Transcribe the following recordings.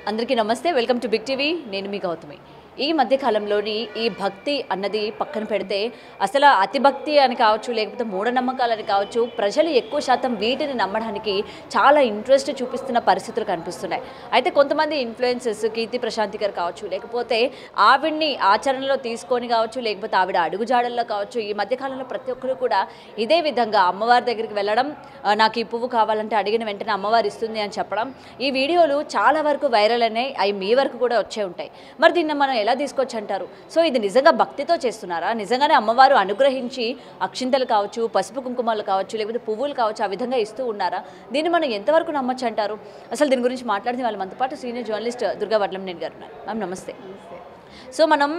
అందరికీ నమస్తే. Welcome to Big TV. నేను మీ గౌతమి. ఈ మధ్య కాలంలోని ఈ భక్తి అన్నది పక్కన పెడితే అసలు అతి భక్తి అని కావచ్చు, లేకపోతే మూఢనమ్మకాలని కావచ్చు, ప్రజలు ఎక్కువ శాతం వీటిని నమ్మడానికి చాలా ఇంట్రెస్ట్ చూపిస్తున్న పరిస్థితులు కనిపిస్తున్నాయి. అయితే కొంతమంది ఇన్ఫ్లుయెన్సర్స్ కీర్తి ప్రశాంతి గారు కావచ్చు, లేకపోతే ఆవిడ్ని ఆచరణలో తీసుకొని కావచ్చు, లేకపోతే ఆవిడ అడుగుజాడల్లో కావచ్చు, ఈ మధ్యకాలంలో ప్రతి ఒక్కరు కూడా ఇదే విధంగా అమ్మవారి దగ్గరికి వెళ్ళడం, నాకు ఈ పువ్వు కావాలంటే అడిగిన వెంటనే అమ్మవారు ఇస్తుంది అని చెప్పడం, ఈ వీడియోలు చాలా వరకు వైరల్ అయినాయి. అవి మీ వరకు కూడా వచ్చే ఉంటాయి. మరి దీన్ని మనం ఎలా తీసుకొచ్చి అంటారు? సో ఇది నిజంగా భక్తితో చేస్తున్నారా? నిజంగానే అమ్మవారు అనుగ్రహించి అక్షింతలు కావచ్చు, పసుపు కుంకుమలు కావచ్చు, లేకపోతే పువ్వులు కావచ్చు, ఆ విధంగా ఇస్తూ ఉన్నారా? దీన్ని మనం ఎంతవరకు నమ్మొచ్చు అంటారు? అసలు దీని గురించి మాట్లాడిన వాళ్ళు మనతో పాటు సీనియర్ జర్నలిస్ట్ దుర్గా వడ్లంనేని గారు ఉన్నారు. మ్యామ్ నమస్తే. సో మనం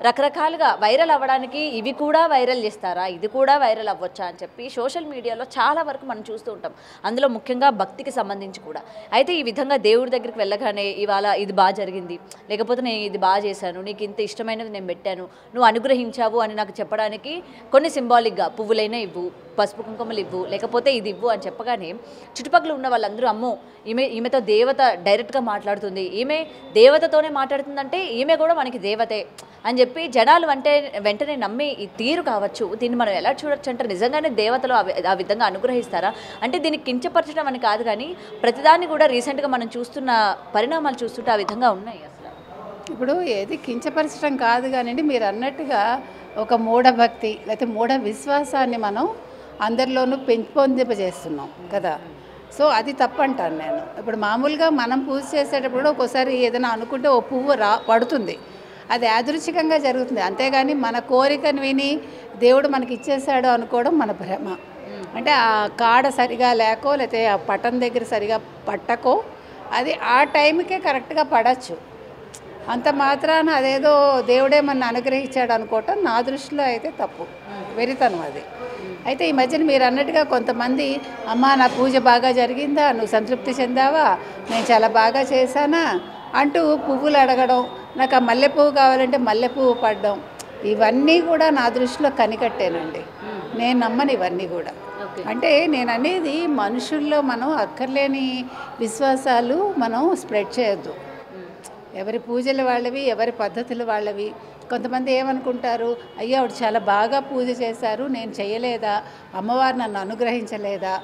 రకరకాలుగా వైరల్ అవ్వడానికి ఇవి కూడా వైరల్ చేస్తారా, ఇది కూడా వైరల్ అవ్వచ్చా అని చెప్పి సోషల్ మీడియాలో చాలా వరకు మనం చూస్తూ ఉంటాం. అందులో ముఖ్యంగా భక్తికి సంబంధించి కూడా. అయితే ఈ విధంగా దేవుడి దగ్గరికి వెళ్ళగానే ఇవాళ ఇది బాగా జరిగింది, లేకపోతే నేను ఇది బాగా చేశాను, నీకు ఇంత ఇష్టమైనది నేను పెట్టాను, నువ్వు అనుగ్రహించావు అని నాకు చెప్పడానికి కొన్ని సింబాలిక్గా పువ్వులైనా ఇవ్వు, పసుపు కుంకుమలు ఇవ్వు, లేకపోతే ఇది ఇవ్వు అని చెప్పగానే చుట్టుపక్కల ఉన్న వాళ్ళందరూ అమ్మో ఈమెతో దేవత డైరెక్ట్గా మాట్లాడుతుంది, ఈమె దేవతతోనే మాట్లాడుతుందంటే ఈమె కూడా మనకి దేవతే అని చెప్పి జనాలు వెంటనే నమ్మి ఈ తీరు కావచ్చు. దీన్ని మనం ఎలా చూడొచ్చు అంటే నిజంగానే దేవతలు ఆ విధంగా అనుగ్రహిస్తారా? అంటే దీన్ని కించపరచడం అని కాదు, కానీ ప్రతిదాన్ని కూడా రీసెంట్గా మనం చూస్తున్న పరిణామాలు చూస్తుంటే ఆ విధంగా ఉన్నాయి. అసలు ఇప్పుడు ఏది కించపరచడం కాదు కానివ్వండి, మీరు అన్నట్టుగా ఒక మూఢభక్తి లేకపోతే మూఢ విశ్వాసాన్ని మనం అందరిలోనూ పెంపొందింపజేస్తున్నాం కదా. సో అది తప్పంటాను నేను. ఇప్పుడు మామూలుగా మనం పూజ చేసేటప్పుడు ఒక్కోసారి ఏదైనా అనుకుంటే ఓ పువ్వు పడుతుంది, అది యాదృచ్ఛికంగా జరుగుతుంది. అంతేగాని మన కోరికను విని దేవుడు మనకి ఇచ్చేసాడు అనుకోవడం మన భ్రమ. అంటే ఆ కాడ సరిగా లేకో లేకపోతే ఆ పట్టం దగ్గర సరిగా పట్టకో అది ఆ టైంకే కరెక్ట్గా పడచ్చు. అంత మాత్రాన అదేదో దేవుడే మన అనుగ్రహించాడు అనుకోవటం నా దృష్టిలో అయితే తప్పు, వెరితనం అది. అయితే ఈ మధ్యన మీరు అన్నట్టుగా కొంతమంది అమ్మ నా పూజ బాగా జరిగిందా, నువ్వు సంతృప్తి చెందావా, నేను చాలా బాగా చేశానా అంటూ పువ్వులు అడగడం, నాకు ఆ మల్లెపువ్వు కావాలంటే మల్లెపువ్వు పడడం, ఇవన్నీ కూడా నా దృష్టిలో కనికట్టేనండి. నేను నమ్మను ఇవన్నీ కూడా. అంటే నేను అనేది మనుషుల్లో మనం అక్కర్లేని విశ్వాసాలు మనం స్ప్రెడ్ చేయొద్దు. ఎవరి పూజలు వాళ్ళవి, ఎవరి పద్ధతులు వాళ్ళవి. కొంతమంది ఏమనుకుంటారు, అయ్యా ఆవిడ చాలా బాగా పూజ చేశారు, నేను చేయలేదా, అమ్మవారు నన్ను అనుగ్రహించలేదా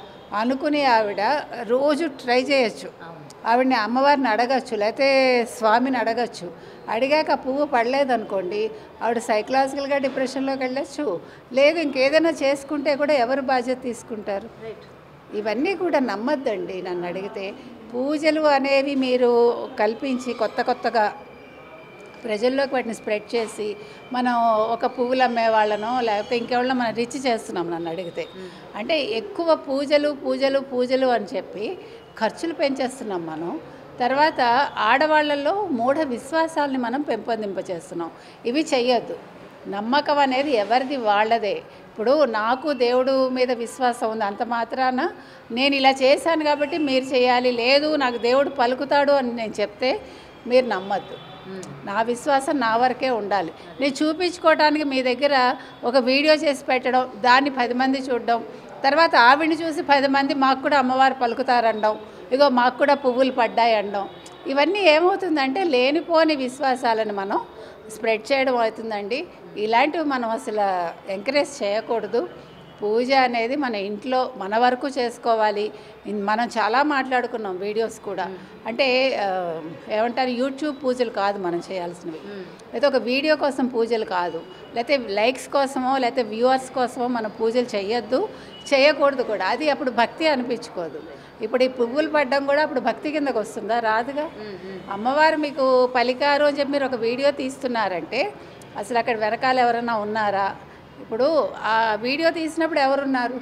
అనుకుని ఆవిడ రోజు ట్రై చేయొచ్చు. ఆవిడని అమ్మవారిని అడగచ్చు, లేకపోతే స్వామిని అడగచ్చు. అడిగాక పువ్వు పడలేదనుకోండి, ఆవిడ సైకలాజికల్గా డిప్రెషన్లోకి వెళ్ళచ్చు. లేదు ఇంకేదైనా చేసుకుంటే కూడా ఎవరు బాధ్యత తీసుకుంటారు? ఇవన్నీ కూడా నమ్మద్దండి. నన్ను అడిగితే పూజలు అనేవి మీరు కల్పించి కొత్తగా ప్రజల్లోకి వాటిని స్ప్రెడ్ చేసి మనం ఒక పువ్వులు అమ్మే వాళ్ళనో లేకపోతే ఇంకెవరినో మనం రిచ్ చేస్తున్నాం. నన్ను అడిగితే అంటే ఎక్కువ పూజలు అని చెప్పి ఖర్చులు పెంచేస్తున్నాం మనం. తర్వాత ఆడవాళ్ళల్లో మూఢ విశ్వాసాలని మనం పెంపొందింపచేస్తున్నాం. ఇవి చెయ్యొద్దు. నమ్మకం అనేది ఎవరిది వాళ్ళదే. ఇప్పుడు నాకు దేవుడు మీద విశ్వాసం ఉంది, అంత మాత్రాన నేను ఇలా చేశాను కాబట్టి మీరు చేయాలి, లేదు నాకు దేవుడు పలుకుతాడు అని నేను చెప్తే మీరు నమ్మద్దు. నా విశ్వాసం నా వరకే ఉండాలి. నేను చూపించుకోవడానికి మీ దగ్గర ఒక వీడియో చేసి పెట్టడం, దాన్ని 10 మంది చూడడం, తర్వాత ఆవిడని చూసి 10 మంది మాకు కూడా అమ్మవారు పలుకుతారనడం, ఇగో మాకు కూడా పువ్వులు పడ్డాయి అనడం, ఇవన్నీ ఏమవుతుందంటే లేనిపోని విశ్వాసాలను మనం స్ప్రెడ్ చేయడం అవుతుందండి. ఇలాంటివి మనం అసలు ఎంకరేజ్ చేయకూడదు. పూజ అనేది మన ఇంట్లో మన వరకు చేసుకోవాలి. మనం చాలా మాట్లాడుకున్నాం వీడియోస్ కూడా. అంటే ఏమంటారు, యూట్యూబ్ పూజలు కాదు మనం చేయాల్సినవి, లేకపోతే ఒక వీడియో కోసం పూజలు కాదు, లేకపోతే లైక్స్ కోసమో లేకపోతే వ్యూవర్స్ కోసమో మనం పూజలు చేయకూడదు కూడా. అది అప్పుడు భక్తి అనిపించుకోదు. ఇప్పుడు ఈ పువ్వులు పడ్డం కూడా అప్పుడు భక్తి కిందకు వస్తుందా? రాదుగా. అమ్మవారు మీకు పలికారు అని చెప్పి మీరు ఒక వీడియో తీస్తున్నారంటే అసలు అక్కడ వెనకాల ఎవరైనా ఉన్నారా? ఇప్పుడు ఆ వీడియో తీసినప్పుడు ఎవరున్నారు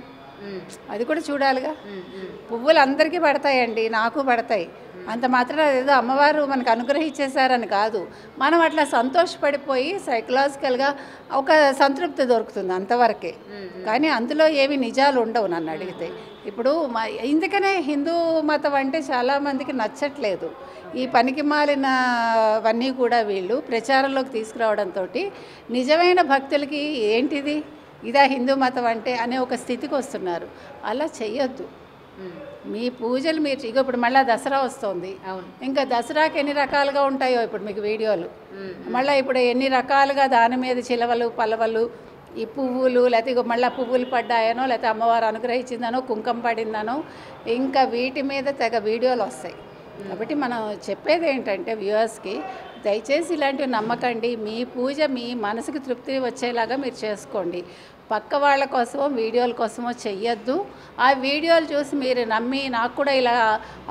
అది కూడా చూడాలిగా. పువ్వులు అందరికీ పడతాయండి, నాకు పడతాయి. అంత మాత్రం ఏదో అమ్మవారు మనకు అనుగ్రహించేశారని కాదు. మనం అట్లా సంతోషపడిపోయి సైకలాజికల్గా ఒక సంతృప్తి దొరుకుతుంది అంతవరకే. కానీ అందులో ఏవి నిజాలు ఉండవు నన్ను అడిగితే. ఇప్పుడు ఇందుకనే హిందూ మతం అంటే చాలామందికి నచ్చట్లేదు. ఈ పనికి మాలినవన్నీ కూడా వీళ్ళు ప్రచారంలోకి తీసుకురావడంతో నిజమైన భక్తులకి ఏంటిది ఇదా హిందూ మతం అంటే అనే ఒక స్థితికి వస్తున్నారు. అలా చెయ్యొద్దు. మీ పూజలు మీరు ఇగో ఇప్పుడు మళ్ళీ దసరా వస్తుంది, ఇంకా దసరాకి ఎన్ని రకాలుగా ఉంటాయో ఇప్పుడు మీకు వీడియోలు, మళ్ళీ ఇప్పుడు ఎన్ని రకాలుగా దాని మీద చిలవలు పల్లవలు ఈ పువ్వులు, లేకపోతే మళ్ళీ పువ్వులు పడ్డాయనో, లేకపోతే అమ్మవారు అనుగ్రహించిందనో, కుంకుమ పడిందనో, ఇంకా వీటి మీద తెగ వీడియోలు వస్తాయి. కాబట్టి మనం చెప్పేది ఏంటంటే వ్యూవర్స్కి, దయచేసి ఇలాంటివి నమ్మకండి. మీ పూజ మీ మనసుకి తృప్తి వచ్చేలాగా మీరు చేసుకోండి. పక్క వాళ్ళ కోసమో వీడియోల కోసమో చెయ్యొద్దు. ఆ వీడియోలు చూసి మీరు నమ్మి నాకు కూడా ఇలా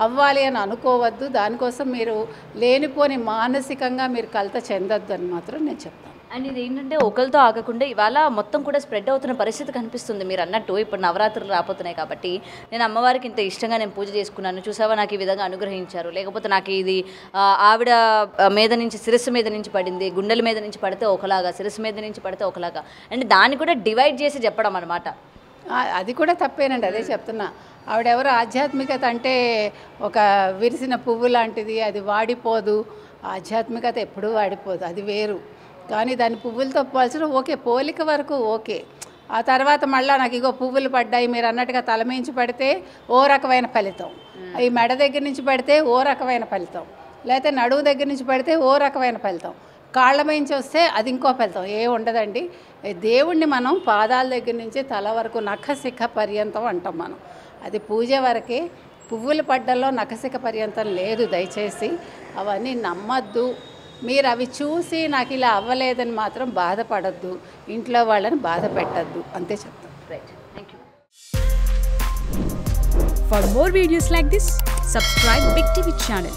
అవ్వాలి అని అనుకోవద్దు. దానికోసం మీరు లేనిపోని మానసికంగా మీరు కలత చెందొద్దు అని మాత్రం నేను చెప్తాను. అండ్ ఇది ఏంటంటే ఒకరితో ఆగకుండా ఇవాళ మొత్తం కూడా స్ప్రెడ్ అవుతున్న పరిస్థితి కనిపిస్తుంది. మీరు అన్నట్టు ఇప్పుడు నవరాత్రులు రాబోతున్నాయి కాబట్టి నేను అమ్మవారికి ఇంత ఇష్టంగా నేను పూజ చేసుకున్నాను, చూసావా నాకు ఈ విధంగా అనుగ్రహించారు, లేకపోతే నాకు ఇది ఆవిడ మీద నుంచి శిరస్సు మీద నుంచి పడింది, గుండెల మీద నుంచి పడితే ఒకలాగా, శిరస్సు మీద నుంచి పడితే ఒకలాగా, అండ్ దాన్ని కూడా డివైడ్ చేసి చెప్పడం అనమాట. అది కూడా తప్పేనండి, అదే చెప్తున్నా. ఆవిడెవరు ఆధ్యాత్మికత అంటే ఒక విరిసిన పువ్వు లాంటిది, అది వాడిపోదు. ఆధ్యాత్మికత ఎప్పుడూ వాడిపోదు, అది వేరు. కానీ దాని పువ్వులతో పోల్చడం ఓకే, పోలిక వరకు ఓకే. ఆ తర్వాత మళ్ళీ నాకు ఇగో పువ్వులు పడ్డాయి మీరు అన్నట్టుగా తలమించి పడితే ఓ రకమైన ఫలితం, ఈ మెడ దగ్గర నుంచి పడితే ఓ రకమైన ఫలితం, లేకపోతే నడువు దగ్గర నుంచి పడితే ఓ రకమైన ఫలితం, కాళ్ళ మించి వస్తే అది ఇంకో ఫలితం. ఏ ఉండదండి. దేవుణ్ణి మనం పాదాల దగ్గర నుంచి తల వరకు నఖశిఖ పర్యంతం అంటాం మనం. అది పూజ వరకే. పువ్వులు పడ్డల్లో నఖశిఖ పర్యంతం లేదు. దయచేసి అవన్నీ నమ్మద్దు. మీరు అవి చూసి నాకు ఇలా అవ్వలేదని మాత్రం బాధపడద్దు, ఇంట్లో వాళ్ళని బాధ పెట్టద్దు, అంతే చెప్తాను. Right, thank you. For more videos like this, subscribe Big TV channel.